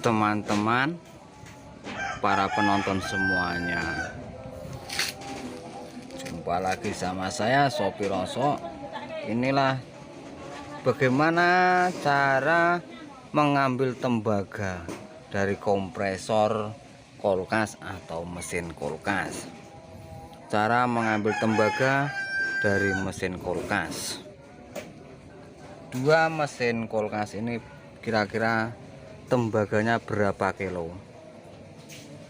teman-teman, para penonton semuanya. Jumpa lagi sama saya Sopir Rosok. Inilah bagaimana cara mengambil tembaga dari kompresor kulkas atau mesin kulkas. Cara mengambil tembaga dari mesin kulkas. Dua mesin kulkas ini kira-kira tembaganya berapa kilo?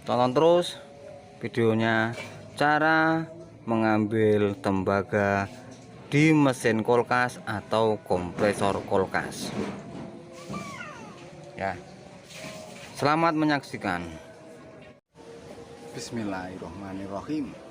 Tonton terus videonya cara mengambil tembaga di mesin kulkas atau kompresor kulkas. Ya. Selamat menyaksikan. Bismillahirrahmanirrahim.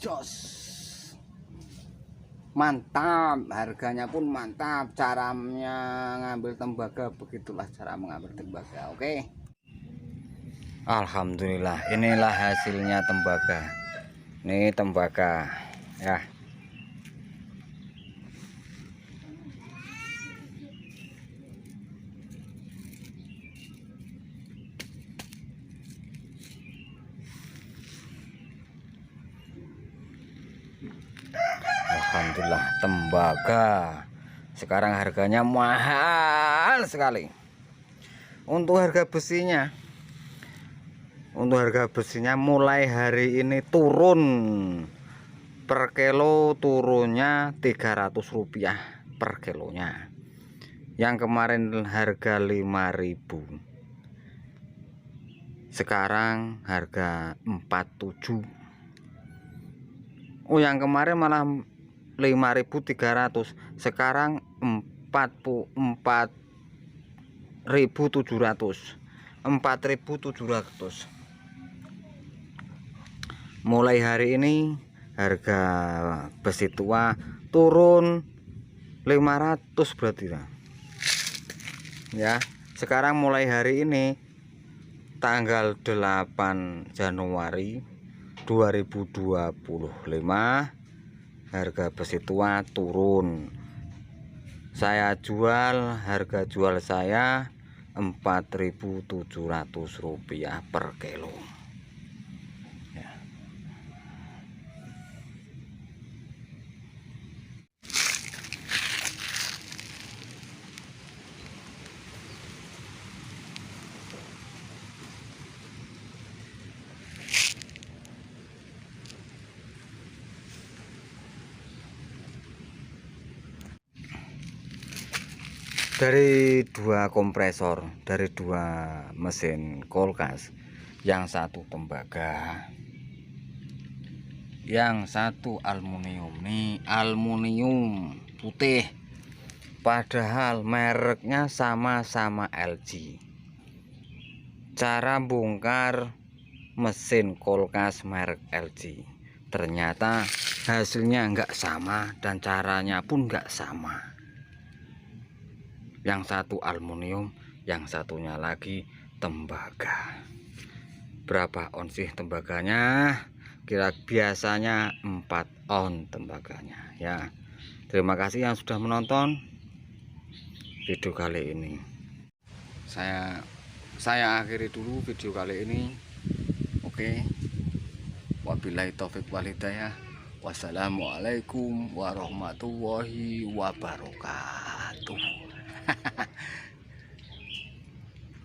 jos. Mantap, harganya pun mantap. Caranya ngambil tembaga, begitulah cara mengambil tembaga. Oke. Alhamdulillah, inilah hasilnya tembaga. Ini tembaga ya. Alhamdulillah, tembaga sekarang harganya mahal sekali. Untuk harga besinya mulai hari ini turun per kilo, turunnya Rp300 per kilonya. Yang kemarin harga 5.000, sekarang harga 47. Oh, yang kemarin malah 5.300, sekarang 4.700. Mulai hari ini harga besi tua turun 500 berarti ya. Sekarang mulai hari ini tanggal 8 Januari 2025 harga besi tua turun. Saya jual, harga jual saya Rp4.700 per kilo ya. Dari 2 kompresor, dari 2 mesin kulkas, yang satu tembaga, yang satu aluminium. Nih aluminium putih, padahal mereknya sama-sama LG. Cara bongkar mesin kulkas merek LG, ternyata hasilnya enggak sama dan caranya pun enggak sama. Yang satu aluminium, yang satunya lagi tembaga. Berapa on sih tembaganya? Kira biasanya 4 on tembaganya ya. Terima kasih yang sudah menonton video kali ini. Saya akhiri dulu video kali ini. Oke. Wabillahi taufik wal hidayah. Wassalamualaikum warahmatullahi wabarakatuh.